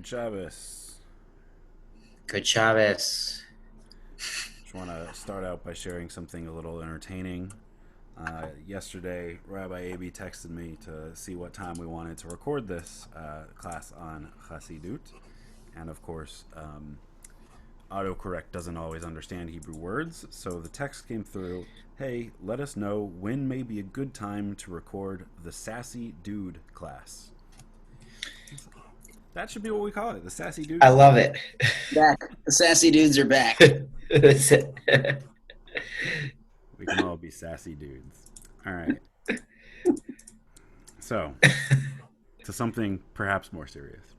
Good Shabbos. Good Shabbos. Just want to start out by sharing something a little entertaining. Yesterday, Rabbi Abi texted me to see what time we wanted to record this class on Chassidut. And of course, autocorrect doesn't always understand Hebrew words, so the text came through, hey, let us know when may be a good time to record the Sassy Dude class. That should be what we call it, the Sassy Dude I class. love it. Back. The sassy dudes are back. We can all be sassy dudes. All right. So, to something perhaps more serious.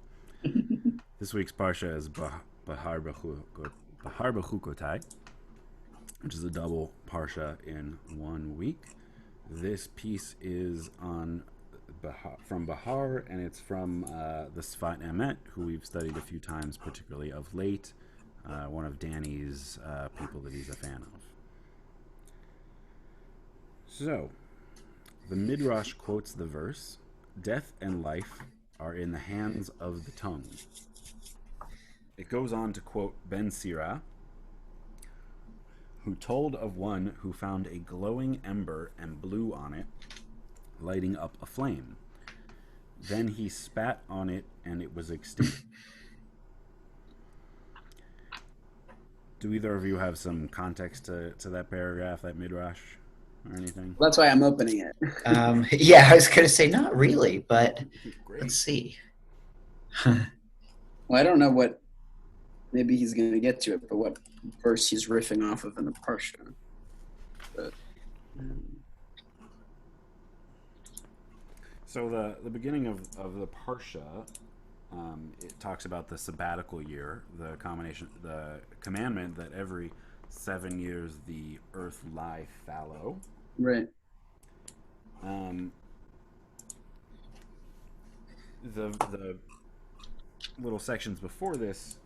This week's parsha is Behar-Bechukotai, which is a double parsha in 1 week. This piece is from Behar, and it's from the Sfat Emet, who we've studied a few times, particularly of late. One of Danny's people that he's a fan of. So, the Midrash quotes the verse, death and life are in the hands of the tongue. It goes on to quote Ben Sira, who told of one who found a glowing ember and blew on it, lighting up a flame. Then he spat on it and it was extinct. Do either of you have some context to that paragraph, that midrash, or anything? That's why I'm opening it. Yeah, I was going to say not really, but Great. let's see. Well, I don't know what. Maybe he's going to get to it, but what verse he's riffing off of in the Parshah. But, So the beginning of the Parsha, it talks about the sabbatical year, the commandment that every 7 years the earth lie fallow. right. The little sections before this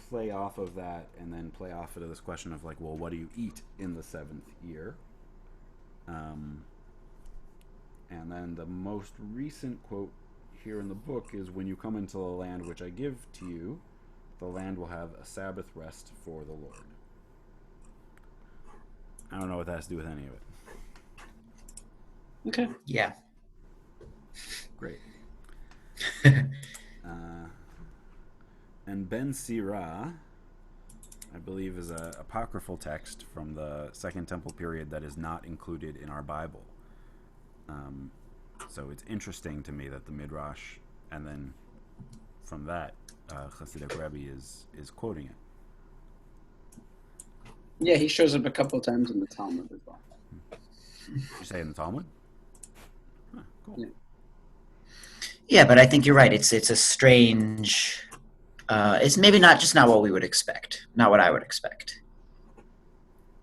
play off of that, and then play off of this question of like, well, what do you eat in the 7th year? And then the most recent quote here in the book is, when you come into the land which I give to you, the land will have a Sabbath rest for the Lord. I don't know what that has to do with any of it. Okay. Yeah. Great. And Ben Sira, I believe, is an apocryphal text from the Second Temple period that is not included in our Bible. So it's interesting to me that the Midrash, and then from that, Hasidic Rebbe is quoting it. Yeah, he shows up a couple of times in the Talmud as well. Did you say in the Talmud? Huh, cool. Yeah. Yeah, but I think you're right. It's a strange. It's maybe not what we would expect. Not what I would expect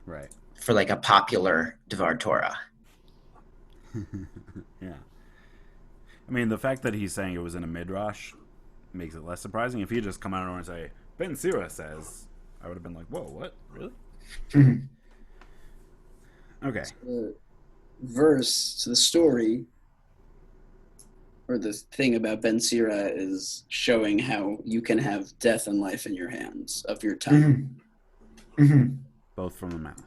Right. for like a popular Devar Torah. Yeah. I mean, the fact that he's saying it was in a midrash makes it less surprising. If he had just come out and say, Ben Sira says, I would have been like, whoa, what? Really? Okay. The verse to the story, or the thing about Ben Sira, is showing how you can have death and life in your hands of your tongue. Both from the mouth.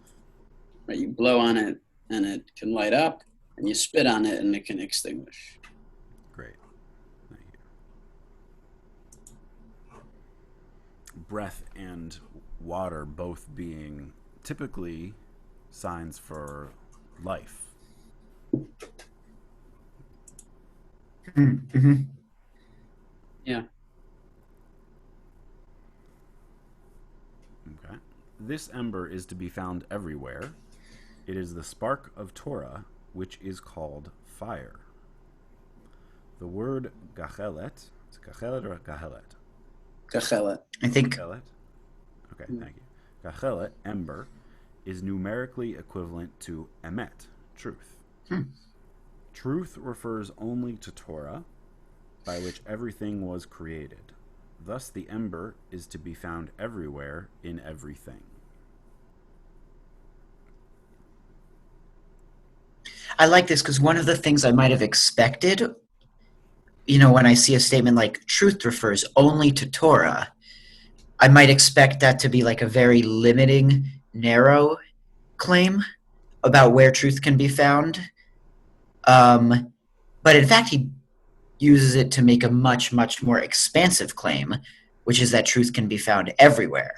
Right? You blow on it and it can light up, and you spit on it and it can extinguish. Great. Thank you. Breath and water both being typically signs for life. Yeah. Okay. This ember is to be found everywhere. It is the spark of Torah, which is called fire. The word gachelet, is it gachelet or gahelet? Kachelet. I think. Gachelet? Okay, thank you. Gachelet, ember, is numerically equivalent to emet, truth. Truth refers only to Torah, by which everything was created. Thus, the ember is to be found everywhere in everything. I like this because one of the things I might have expected when I see a statement like truth refers only to Torah, I might expect that to be like a very limiting, narrow claim about where truth can be found. But in fact, he uses it to make a much, much more expansive claim, which is that truth can be found everywhere.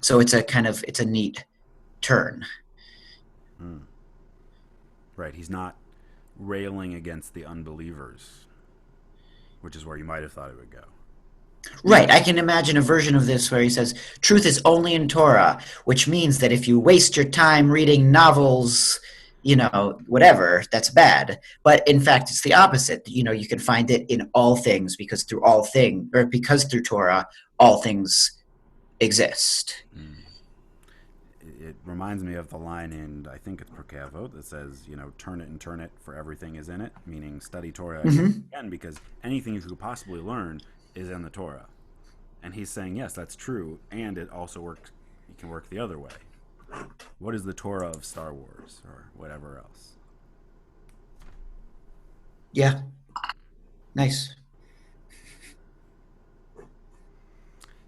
So it's a neat turn. Right. He's not railing against the unbelievers, which is where you might have thought it would go. Right. I can imagine a version of this where he says, truth is only in Torah, which means that if you waste your time reading novels, whatever, that's bad. But in fact, it's the opposite. You can find it in all things because through Torah, all things exist. It reminds me of the line in, I think it's Pirkei Avot, that says, turn it and turn it, for everything is in it, meaning study Torah again, because anything you could possibly learn is in the Torah. And he's saying, yes, that's true, and it also works. It can work the other way. What is the Torah of Star Wars or whatever else? Yeah. Nice.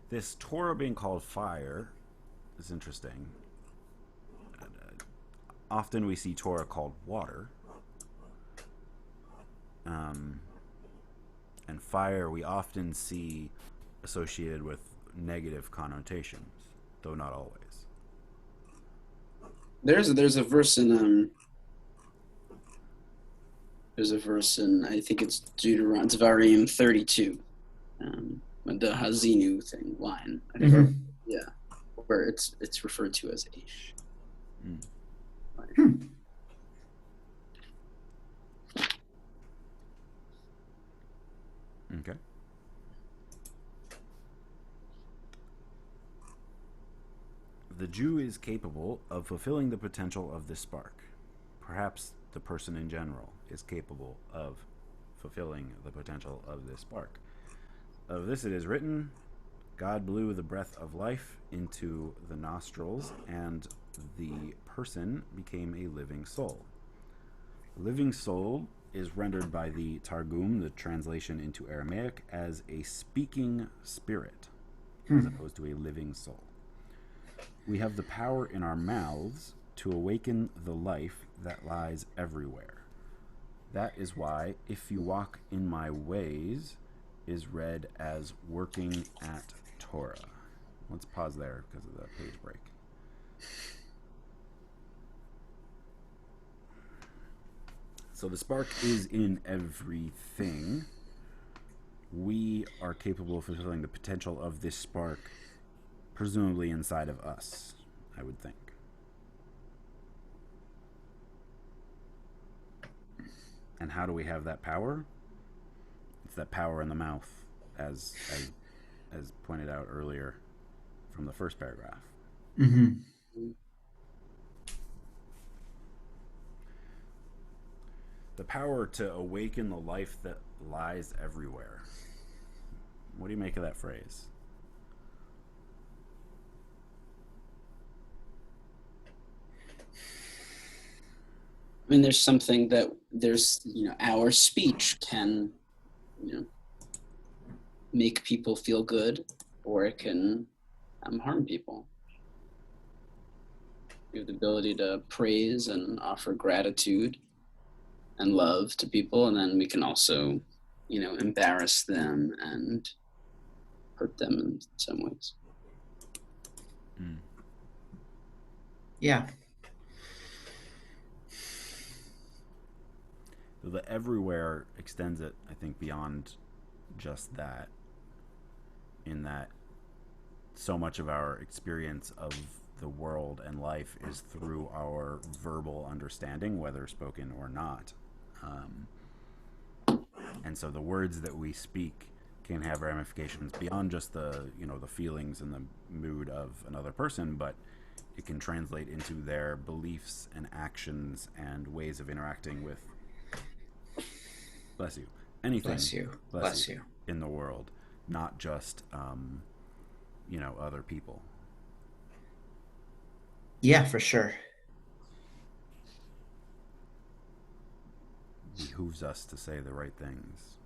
This Torah being called fire is interesting. Often we see Torah called water. And fire we often see associated with negative connotations, though not always. There's a verse in I think it's Devarim 32, the Hazinu line. I think, where it's referred to as Aish. Okay. The Jew is capable of fulfilling the potential of this spark. Perhaps the person in general is capable of fulfilling the potential of this spark. Of this it is written, God blew the breath of life into the nostrils, and the person became a living soul. Living soul is rendered by the Targum, the translation into Aramaic, as a speaking spirit, as opposed to a living soul. We have the power in our mouths to awaken the life that lies everywhere. That is why, if you walk in my ways, is read as working at Torah. Let's pause there because of the page break. So the spark is in everything. We are capable of fulfilling the potential of this spark, presumably inside of us, I would think. And how do we have that power? It's that power in the mouth, as pointed out earlier from the first paragraph. The power to awaken the life that lies everywhere. What do you make of that phrase? I mean, there's something that our speech can, make people feel good, or it can harm people. We have the ability to praise and offer gratitude and love to people, and then we can also, embarrass them and hurt them in some ways. Yeah. The everywhere extends it, I think, beyond just that, in that so much of our experience of the world and life is through our verbal understanding, whether spoken or not. And so the words that we speak can have ramifications beyond just the feelings and the mood of another person, but it can translate into their beliefs and actions and ways of interacting with, bless you, anything, bless you in the world, not just other people. Yeah, for sure. behooves us to say the right things.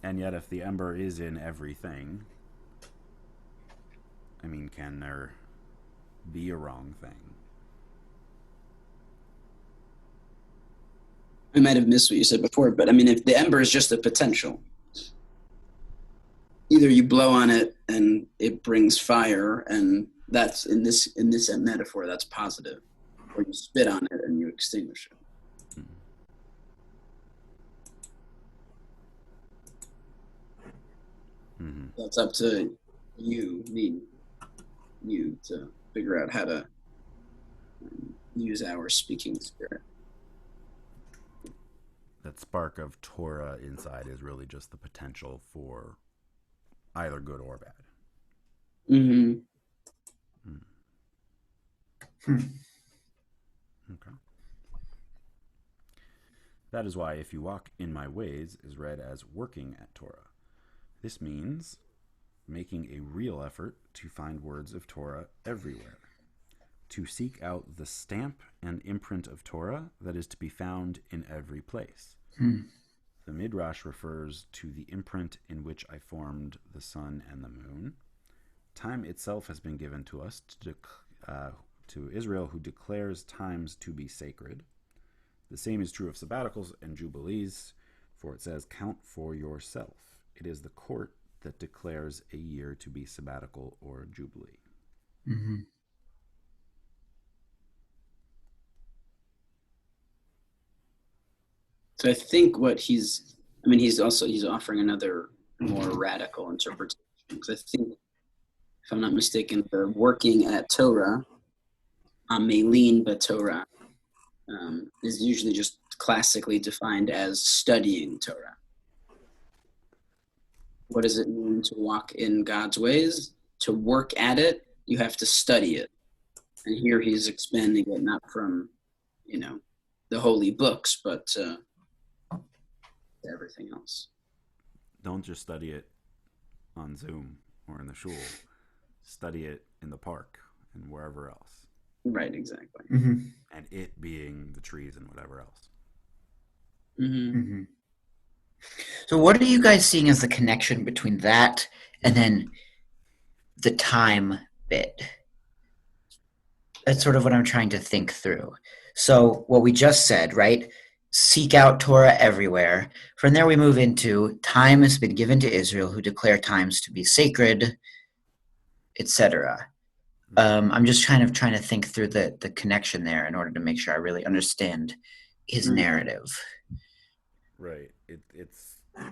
And yet, if the ember is in everything, I mean, can there be a wrong thing? I might have missed what you said before, but I mean, if the ember is just a potential, either you blow on it and it brings fire, and that's in this metaphor, that's positive, or you spit on it and you extinguish it. Mm-hmm. That's up to you to figure out how to use our speaking spirit. That spark of Torah inside is really just the potential for either good or bad. Mm-hmm. Okay. That is why if you walk in my ways is read as working at Torah. This means making a real effort to find words of Torah everywhere, to seek out the stamp and imprint of Torah that is to be found in every place. The Midrash refers to the imprint in which I formed the sun and the moon. Time itself has been given to us, to Israel, who declares times to be sacred. The same is true of sabbaticals and jubilees, for it says, "Count for yourself. It is the court that declares a year to be sabbatical or jubilee." Mm-hmm. So I think he's offering another more radical interpretation, because I think, if I'm not mistaken, the working at Torah, amelin b'Torah, is usually just classically defined as studying Torah. What does it mean to walk in God's ways? To work at it, you have to study it. And here he's expanding it not from, the holy books, but to everything else. Don't just study it on Zoom or in the shul. Study it in the park and wherever else. Right, exactly. Mm-hmm. And it being the trees and whatever else. Mm-hmm. Mm-hmm. So what are you guys seeing as the connection between that and then the time bit? That's sort of what I'm trying to think through. So what we just said, right? Seek out Torah everywhere. From there we move into time has been given to Israel, who declare times to be sacred, etc. I'm just trying to think through the connection there in order to make sure I really understand his narrative. Right. It's a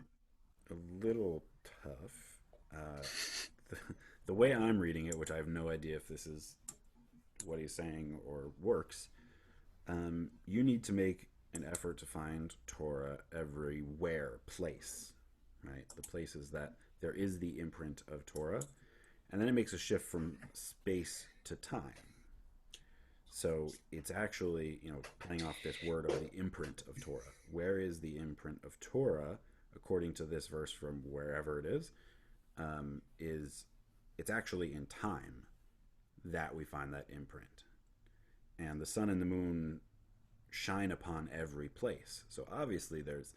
little tough. The way I'm reading it, which I have no idea if this is what he's saying or works, you need to make an effort to find Torah everywhere, place, right? The places that there is the imprint of Torah, and then it makes a shift from space to time. So it's actually, playing off this word of the imprint of Torah. Where is the imprint of Torah, according to this verse from wherever it is it's actually in time that we find that imprint. And the sun and the moon shine upon every place. So obviously there's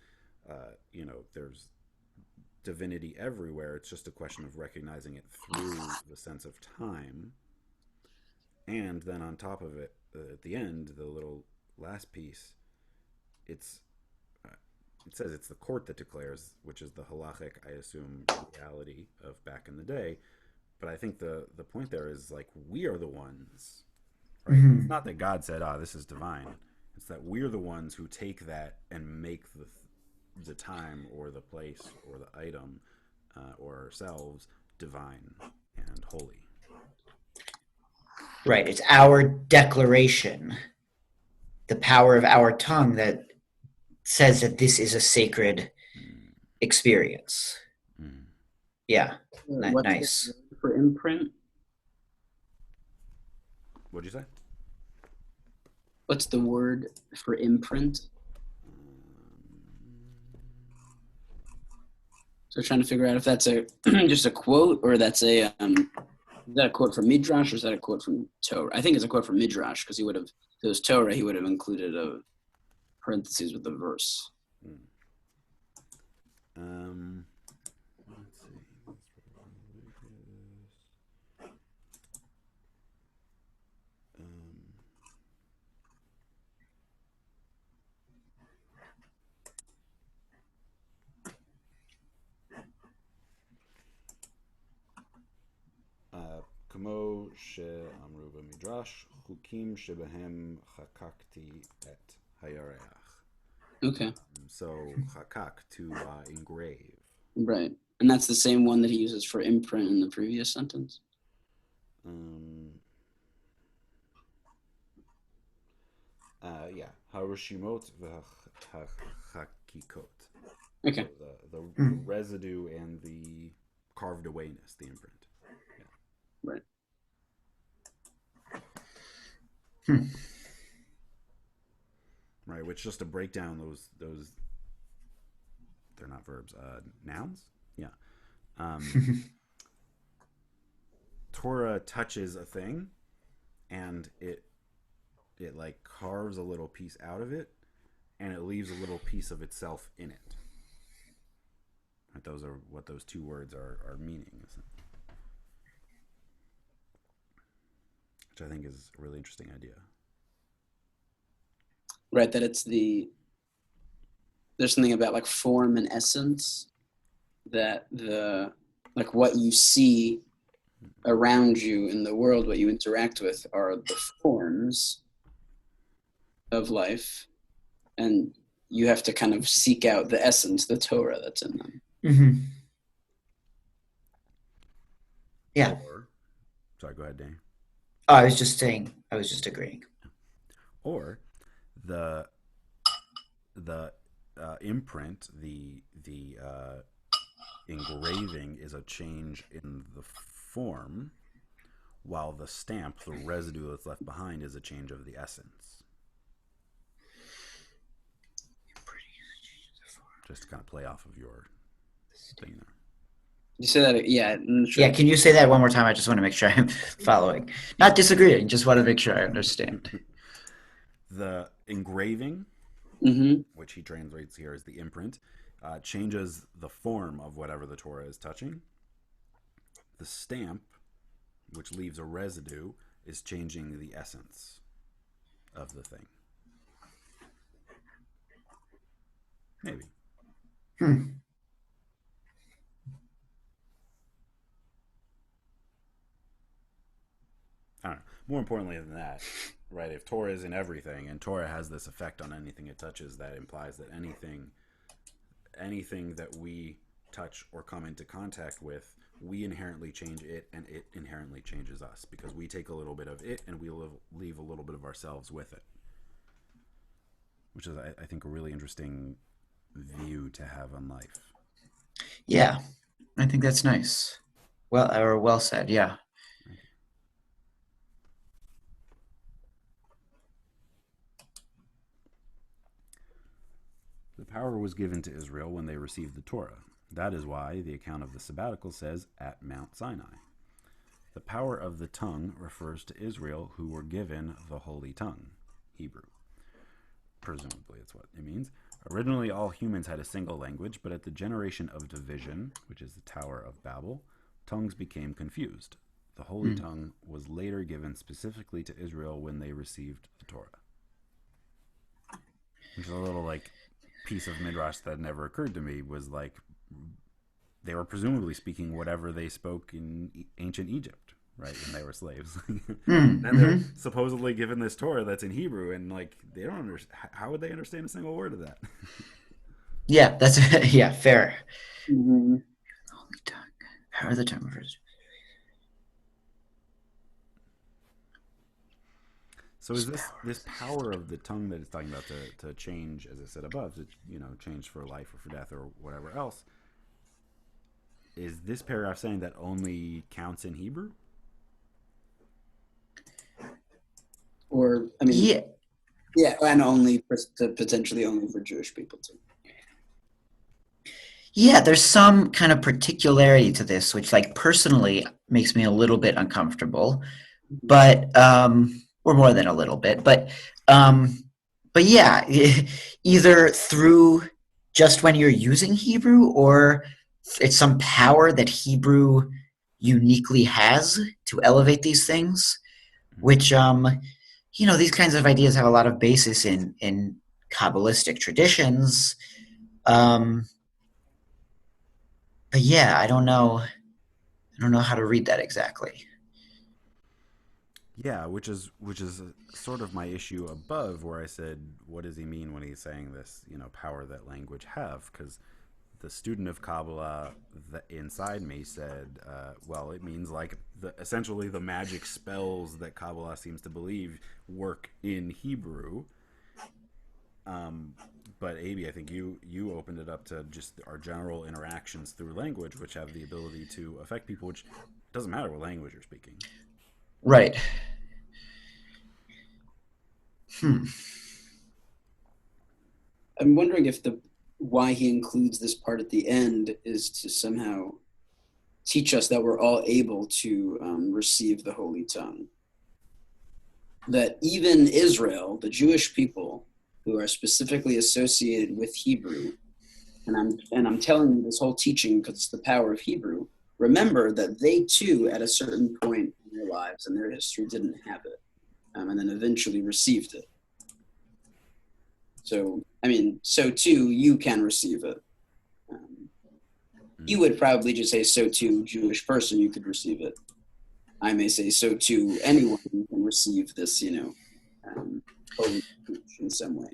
divinity everywhere. It's just a question of recognizing it through the sense of time. And then on top of it, at the end, the little last piece, it says it's the court that declares, which is the halachic, I assume, reality of back in the day. But I think the point there is, like, we are the ones, right? Mm-hmm. It's not that God said, this is divine. It's that we're the ones who take that and make the time or the place or the item or ourselves divine and holy. Right. It's our declaration, the power of our tongue that says that this is a sacred experience. Yeah. What's nice. The word for imprint? What'd you say? What's the word for imprint? So trying to figure out if that's just a quote or that's a Is that a quote from Midrash or is that a quote from Torah? I think it's a quote from Midrash because he would have, if it was Torah, he would have included a parentheses with the verse. Let's see. כמו שאמרו במדרש, חוקים שבהם חקקתי את הירח. Okay. So chakak, to engrave. Right. And that's the same one that he uses for imprint in the previous sentence? Yeah. Harushimot v'hachakikot. Okay. So the residue and the carved awayness, the imprint. Yeah. Right. Right, which just to break down those they're not verbs, nouns? Yeah. Torah touches a thing and it like carves a little piece out of it and it leaves a little piece of itself in it. Right, those are what those two words are meaning, which I think is a really interesting idea. Right, that it's there's something about like form and essence that like what you see around you in the world, what you interact with are the forms of life, and you have to kind of seek out the essence, the Torah that's in them. Mm-hmm. Yeah. Sorry, go ahead, Danny. Oh, I was just agreeing. Or the imprint, the engraving is a change in the form, while the stamp, the residue that's left behind, is a change of the essence. Just to kind of play off of your thing there. You say that, yeah. Sure. Yeah, can you say that one more time? I just want to make sure I'm following. Not disagreeing, just want to make sure I understand. The engraving, which he translates here as the imprint, changes the form of whatever the Torah is touching. The stamp, which leaves a residue, is changing the essence of the thing. Maybe. I don't know. More importantly than that, right? If Torah is in everything, and Torah has this effect on anything it touches, that implies that anything that we touch or come into contact with, we inherently change it, and it inherently changes us, because we take a little bit of it and we leave a little bit of ourselves with it, which is, I think, a really interesting view to have on life. Yeah, I think that's nice. Well said. Yeah. The power was given to Israel when they received the Torah. That is why the account of the sabbatical says, at Mount Sinai. The power of the tongue refers to Israel, who were given the holy tongue, Hebrew. Presumably, that's what it means. Originally, all humans had a single language, but at the generation of division, which is the Tower of Babel, tongues became confused. The holy tongue was later given specifically to Israel when they received the Torah. Which is a little like piece of midrash that never occurred to me, was like they were presumably speaking whatever they spoke in ancient Egypt, right, when they were slaves. And they're supposedly given this Torah that's in Hebrew, and like they don't understand. How would they understand a single word of that? Yeah, that's fair. Mm-hmm. Holy tongue. How are the tongue refers? So is this power of the tongue that it's talking about to change, as I said above, to change for life or for death or whatever else? Is this paragraph saying that only counts in Hebrew? Or I mean, yeah, and only potentially only for Jewish people too. Yeah, there's some kind of particularity to this, which like personally makes me a little bit uncomfortable, but or more than a little bit, um, but yeah, either through just when you're using Hebrew, or it's some power that Hebrew uniquely has to elevate these things, Mhm. which these kinds of ideas have a lot of basis in Kabbalistic traditions. Um, but yeah, I don't know how to read that exactly. Yeah, which is sort of my issue above, where I said, what does he mean when he's saying this? Power that language have? Because the student of Kabbalah that inside me said, well, it means like essentially the magic spells that Kabbalah seems to believe work in Hebrew. Um, but Abi, I think you opened it up to just our general interactions through language, which have the ability to affect people. Which doesn't matter what language you're speaking. Right. Hmm. I'm wondering if the why he includes this part at the end is to somehow teach us that we're all able to receive the Holy Tongue. That even Israel, the Jewish people who are specifically associated with Hebrew, and I'm telling you this whole teaching because it's the power of Hebrew. Remember that they too, at a certain point in their lives and their history, didn't have it, and then eventually received it. So, I mean, so too you can receive it. Um, you would probably just say, so too, Jewish person, you could receive it. I may say, so too, anyone who can receive this, holy speech in some way.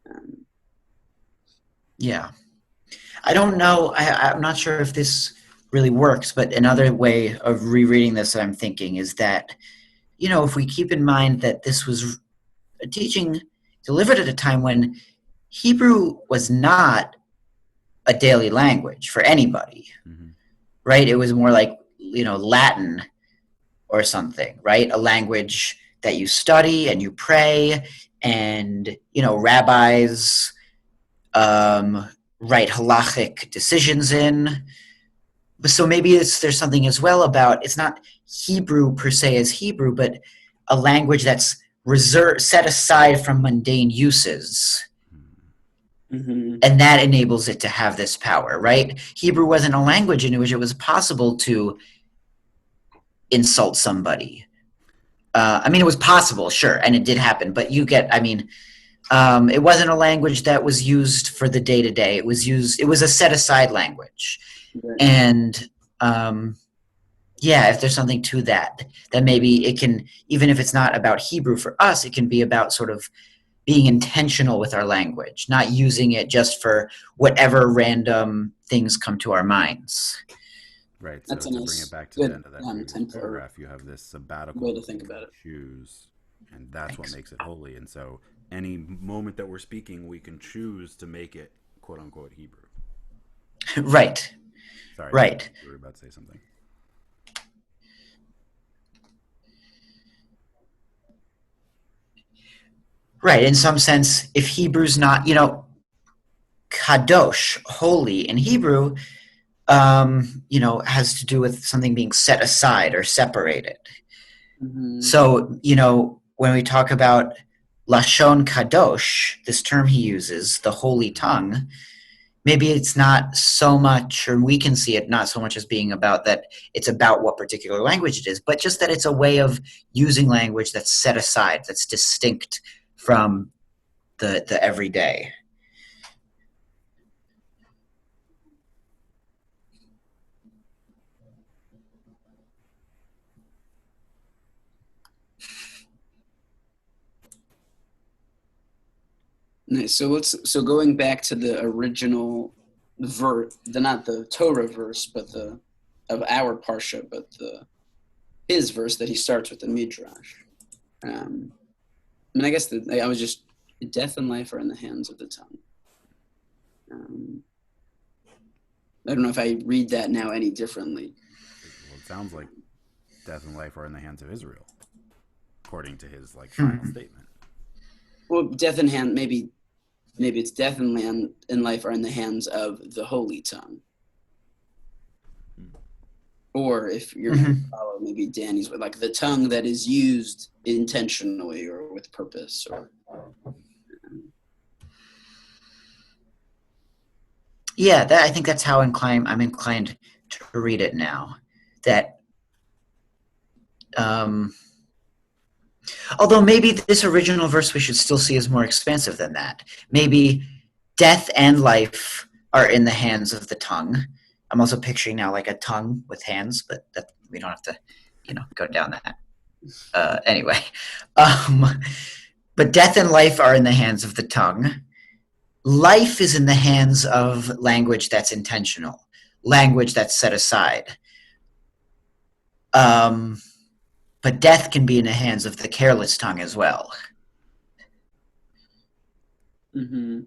Um, Yeah. I don't know. I'm not sure if this really works, but another way of rereading this that I'm thinking is that, if we keep in mind that this was a teaching delivered at a time when Hebrew was not a daily language for anybody, Mm-hmm. right? It was more like, Latin or something, right? A language that you study and you pray, and, rabbis write halachic decisions in. So maybe there's something as well about it's not Hebrew per se as Hebrew, but a language that's set aside from mundane uses, mm-hmm. and that enables it to have this power, right? Hebrew wasn't a language in which it was possible to insult somebody. I mean, it was possible, sure, and it did happen, but I mean, it wasn't a language that was used for the day to day. It was a set aside language. Right. And yeah, if there's something to that, then maybe it can, even if it's not about Hebrew for us, it can be about sort of being intentional with our language, not using it just for whatever random things come to our minds. Right. So That's a to bring it nice, back to the good end of that previous or paragraph, you have this sabbatical way to that we think about can it. choose, and that's what Thanks. makes it holy. And so, any moment that we're speaking, we can choose to make it "quote unquote" Hebrew. Right, Sorry, Abby, right, you were about to say something. right. In some sense, if Hebrew's not, kadosh, holy in Hebrew, has to do with something being set aside or separated. Mm-hmm. So, when we talk about Lashon Kadosh, this term he uses, the holy Mm-hmm. tongue, maybe it's not so much, or we can see it not so much as being about that it's about what particular language it is, but just that it's a way of using language that's set aside, that's distinct from the everyday. Nice. So going back to the original verse, not the Torah verse, but the of our parsha, but the his verse that he starts with the midrash. I mean, I guess I was just death and life are in the hands of the tongue. Um, I don't know if I read that now any differently. Well, it sounds like death and life are in the hands of Israel, according to his final Hmm. statement. Well, death in hand, maybe maybe it's death and life are in the hands of the holy tongue. Or if you're going to follow maybe Danny's, like the tongue that is used intentionally or with purpose, or Yeah, I think that's how I'm inclined to read it now. That, although maybe this original verse we should still see as more expansive than that. Maybe death and life are in the hands of the tongue. I'm also picturing now like a tongue with hands, but that we don't have to, go down that. Anyway, but death and life are in the hands of the tongue. Life is in the hands of language that's intentional, language that's set aside. But death can be in the hands of the careless tongue as well. Mm-hmm.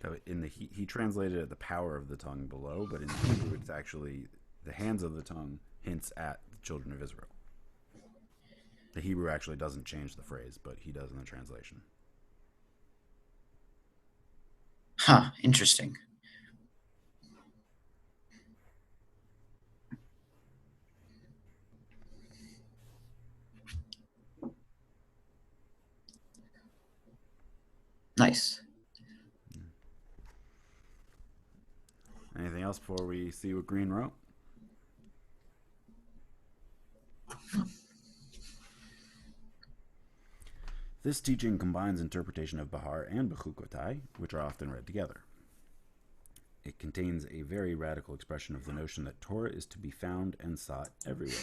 So he translated it the power of the tongue below, but in Hebrew it's actually the hands of the tongue hints at the children of Israel. The Hebrew actually doesn't change the phrase, but he does in the translation. Huh, interesting. Nice. Anything else before we see what Green wrote? This teaching combines interpretation of Behar and Bechukotai, which are often read together. It contains a very radical expression of the notion that Torah is to be found and sought everywhere.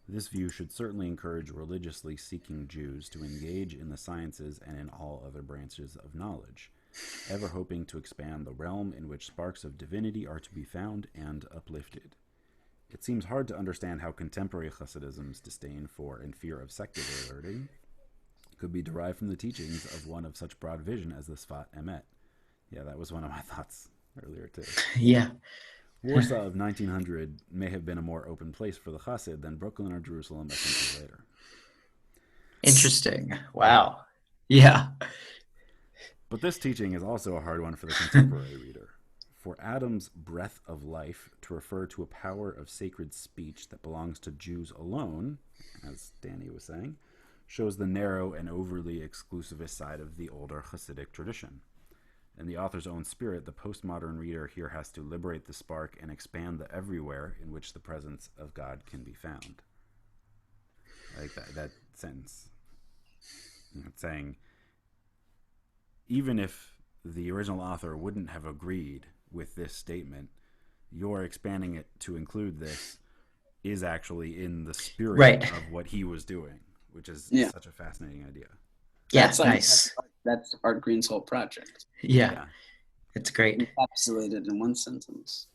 This view should certainly encourage religiously seeking Jews to engage in the sciences and in all other branches of knowledge, ever hoping to expand the realm in which sparks of divinity are to be found and uplifted. It seems hard to understand how contemporary Hasidism's disdain for and fear of secular learning could be derived from the teachings of one of such broad vision as the Sfat Emet. Yeah, that was one of my thoughts earlier too. Yeah. Warsaw of 1900 may have been a more open place for the Chassid than Brooklyn or Jerusalem a century later. Interesting. Wow. Yeah. But this teaching is also a hard one for the contemporary reader. For Adam's breath of life to refer to a power of sacred speech that belongs to Jews alone, as Danny was saying, shows the narrow and overly exclusivist side of the older Hasidic tradition. In the author's own spirit, the postmodern reader here has to liberate the spark and expand the everywhere in which the presence of God can be found. I like that sentence. It's saying, even if the original author wouldn't have agreed with this statement, your expanding it to include this is actually in the spirit of what he was doing, which is such a fascinating idea. Yeah, nice. That's Art Green's whole project. Yeah. It's great. Encapsulated in one sentence.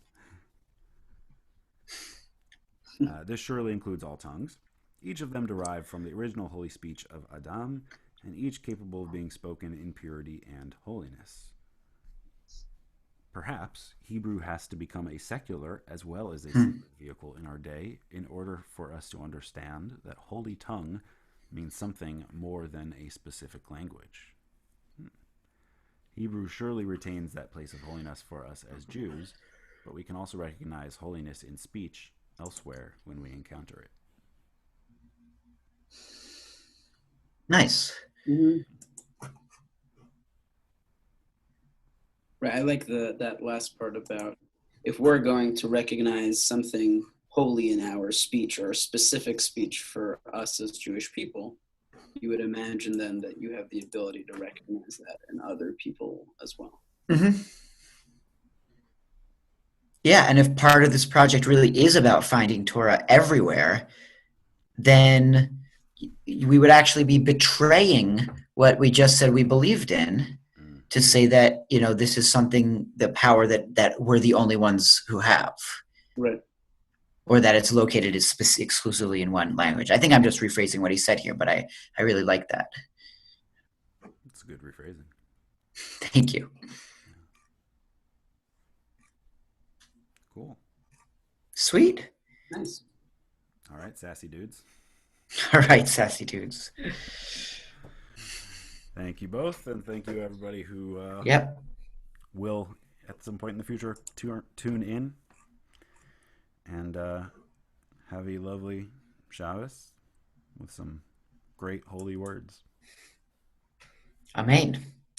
This surely includes all tongues, each of them derived from the original holy speech of Adam, and each capable of being spoken in purity and holiness. Perhaps Hebrew has to become a secular as well as a sacred vehicle in our day in order for us to understand that holy tongue means something more than a specific language. Hebrew surely retains that place of holiness for us as Jews, but we can also recognize holiness in speech elsewhere when we encounter it. Nice. Mm-hmm. Right, I like that last part about if we're going to recognize something holy in our speech or a specific speech for us as Jewish people, you would imagine then that you have the ability to recognize that in other people as well. Mm-hmm. Yeah, and if part of this project really is about finding Torah everywhere, then we would actually be betraying what we just said we believed in to say that, this is something, the power that we're the only ones who have. Right. Or that it's located exclusively in one language. I think I'm just rephrasing what he said here, but I really like that. It's a good rephrasing. Thank you. Cool. Sweet. Nice. All right, sassy dudes. All right, sassy dudes. Thank you both, and thank you everybody who Yep. will at some point in the future tune in and have a lovely Shabbos with some great holy words. Amen.